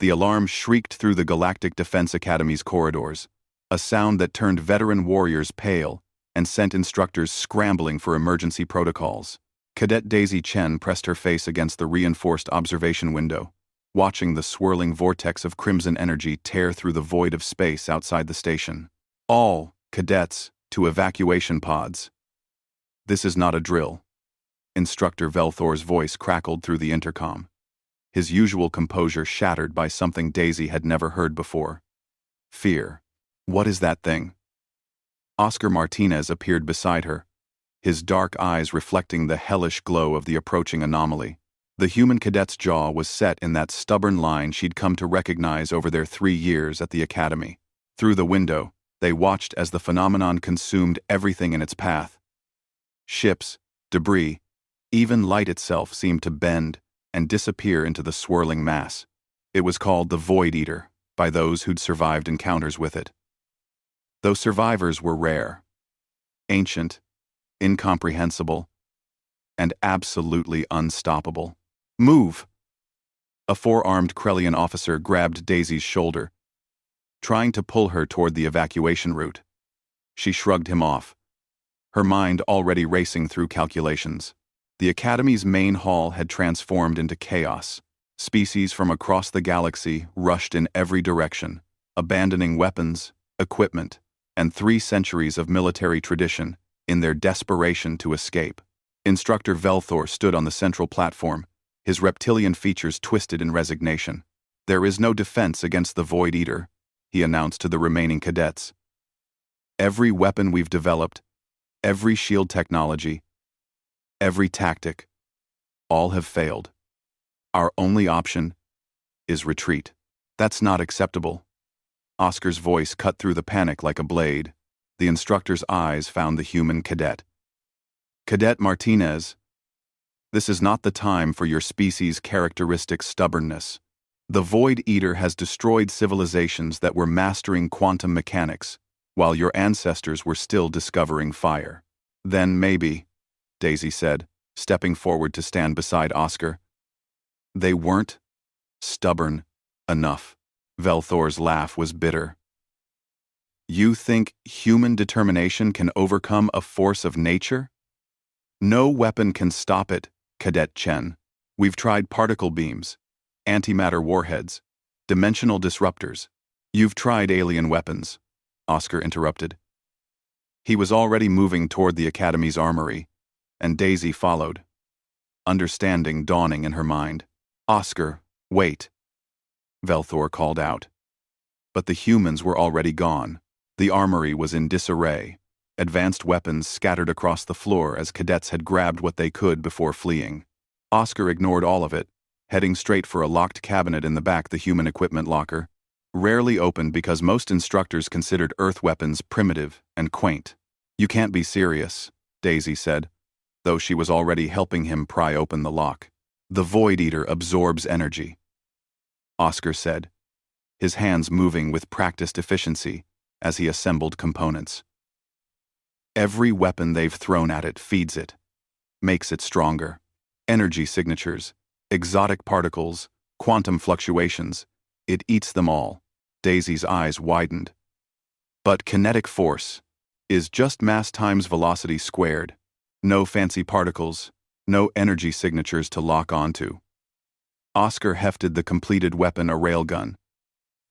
The alarm shrieked through the Galactic Defense Academy's corridors, a sound that turned veteran warriors pale and sent instructors scrambling for emergency protocols. Cadet Daisy Chen pressed her face against the reinforced observation window, watching the swirling vortex of crimson energy tear through the void of space outside the station. All cadets to evacuation pods. This is not a drill. Instructor Velthor's voice crackled through the intercom, his usual composure shattered by something Daisy had never heard before. Fear. What is that thing? Oscar Martinez appeared beside her, his dark eyes reflecting the hellish glow of the approaching anomaly. The human cadet's jaw was set in that stubborn line she'd come to recognize over their 3 years at the academy. Through the window, they watched as the phenomenon consumed everything in its path. Ships, debris, even light itself seemed to bend and disappear into the swirling mass. It was called the Void Eater by those who'd survived encounters with it. Those survivors were rare, ancient, incomprehensible, and absolutely unstoppable. Move! A 4-armed Krellian officer grabbed Daisy's shoulder, trying to pull her toward the evacuation route. She shrugged him off, her mind already racing through calculations. The Academy's main hall had transformed into chaos. Species from across the galaxy rushed in every direction, abandoning weapons, equipment, and 3 centuries of military tradition in their desperation to escape. Instructor Velthor stood on the central platform, his reptilian features twisted in resignation. "There is no defense against the Void Eater," he announced to the remaining cadets. "Every weapon we've developed, every shield technology, every tactic, all have failed. Our only option is retreat." "That's not acceptable." Oscar's voice cut through the panic like a blade. The instructor's eyes found the human cadet. "Cadet Martinez, this is not the time for your species' characteristic stubbornness. The Void Eater has destroyed civilizations that were mastering quantum mechanics, while your ancestors were still discovering fire." "Then maybe," Daisy said, stepping forward to stand beside Oscar, "they weren't stubborn enough." Velthor's laugh was bitter. "You think human determination can overcome a force of nature? No weapon can stop it, Cadet Chen. We've tried particle beams, antimatter warheads, dimensional disruptors. You've tried alien weapons," Oscar interrupted. He was already moving toward the Academy's armory, and Daisy followed, understanding dawning in her mind. "Oscar, wait," Velthor called out. But the humans were already gone. The armory was in disarray, advanced weapons scattered across the floor as cadets had grabbed what they could before fleeing. Oscar ignored all of it, heading straight for a locked cabinet in the back, the human equipment locker, rarely opened because most instructors considered Earth weapons primitive and quaint. "You can't be serious," Daisy said, though she was already helping him pry open the lock. "The Void Eater absorbs energy," Oscar said, his hands moving with practiced efficiency as he assembled components. "Every weapon they've thrown at it feeds it, makes it stronger. Energy signatures, exotic particles, quantum fluctuations, it eats them all." Daisy's eyes widened. "But kinetic force is just mass times velocity squared. No fancy particles, no energy signatures to lock onto." Oscar hefted the completed weapon, a railgun,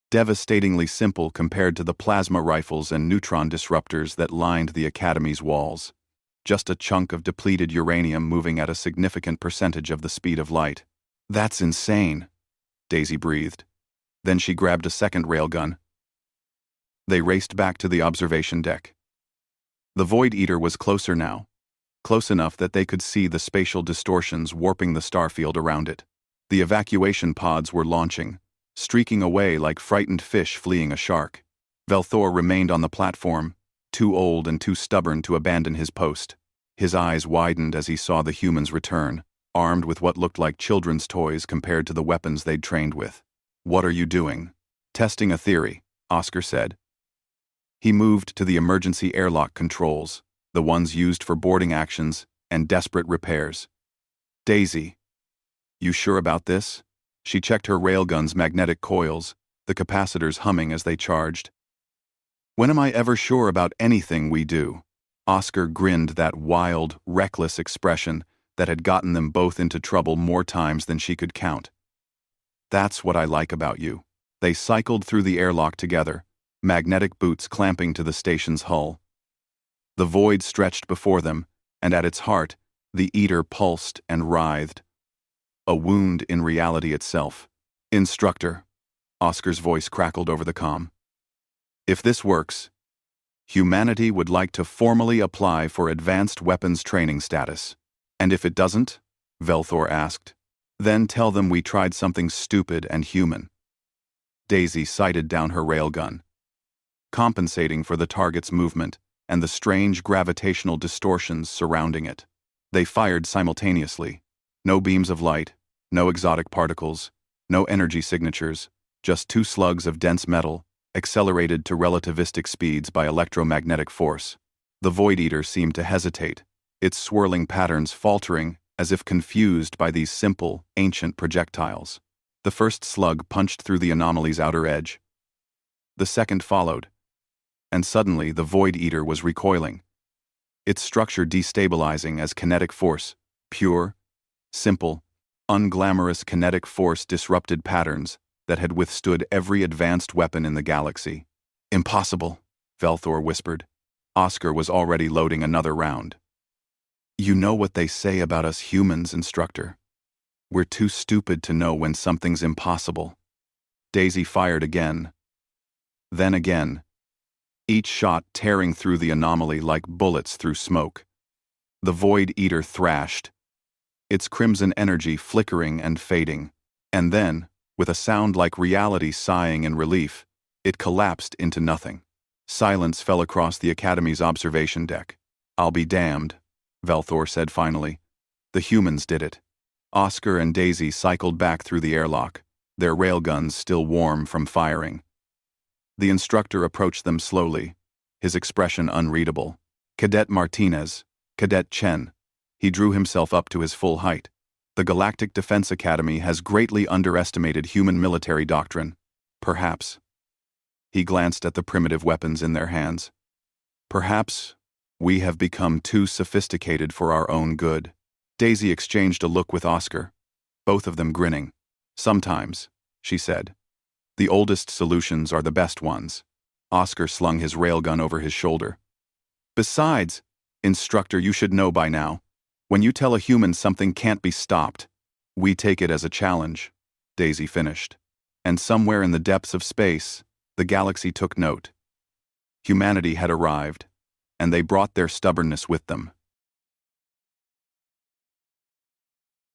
devastatingly simple compared to the plasma rifles and neutron disruptors that lined the Academy's walls. Just a chunk of depleted uranium moving at a significant percentage of the speed of light. "That's insane," Daisy breathed. Then she grabbed a second railgun. They raced back to the observation deck. The Void Eater was closer now, close enough that they could see the spatial distortions warping the starfield around it. The evacuation pods were launching, streaking away like frightened fish fleeing a shark. Velthor remained on the platform, too old and too stubborn to abandon his post. His eyes widened as he saw the humans return, armed with what looked like children's toys compared to the weapons they'd trained with. "What are you doing?" "Testing a theory," Oscar said. He moved to the emergency airlock controls, the ones used for boarding actions and desperate repairs. "Daisy, you sure about this?" She checked her railgun's magnetic coils, the capacitors humming as they charged. "When am I ever sure about anything we do?" Oscar grinned that wild, reckless expression that had gotten them both into trouble more times than she could count. "That's what I like about you." They cycled through the airlock together, magnetic boots clamping to the station's hull. The void stretched before them, and at its heart, the Eater pulsed and writhed. A wound in reality itself. "Instructor," Oscar's voice crackled over the comm. "If this works, humanity would like to formally apply for advanced weapons training status. And if it doesn't?" Velthor asked. "Then tell them we tried something stupid and human." Daisy sighted down her railgun. Compensating for the target's movement and the strange gravitational distortions surrounding it, they fired simultaneously. No beams of light, no exotic particles, no energy signatures, just two slugs of dense metal, accelerated to relativistic speeds by electromagnetic force. The Void Eater seemed to hesitate, its swirling patterns faltering as if confused by these simple, ancient projectiles. The first slug punched through the anomaly's outer edge. The second followed, and suddenly the Void Eater was recoiling, its structure destabilizing as kinetic force, pure, simple, unglamorous kinetic force disrupted patterns that had withstood every advanced weapon in the galaxy. "Impossible," Velthor whispered. Oscar was already loading another round. "You know what they say about us humans, Instructor. We're too stupid to know when something's impossible." Daisy fired again. Then again, each shot tearing through the anomaly like bullets through smoke. The Void Eater thrashed, its crimson energy flickering and fading. And then, with a sound like reality sighing in relief, it collapsed into nothing. Silence fell across the Academy's observation deck. "I'll be damned," Velthor said finally. "The humans did it." Oscar and Daisy cycled back through the airlock, their railguns still warm from firing. The instructor approached them slowly, his expression unreadable. "Cadet Martinez, Cadet Chen." He drew himself up to his full height. "The Galactic Defense Academy has greatly underestimated human military doctrine. Perhaps." He glanced at the primitive weapons in their hands. "Perhaps we have become too sophisticated for our own good." Daisy exchanged a look with Oscar, both of them grinning. "Sometimes," she said, "the oldest solutions are the best ones." Oscar slung his railgun over his shoulder. "Besides, Instructor, you should know by now. When you tell a human something can't be stopped, we take it as a challenge," Daisy finished. And somewhere in the depths of space, the galaxy took note. Humanity had arrived, and they brought their stubbornness with them.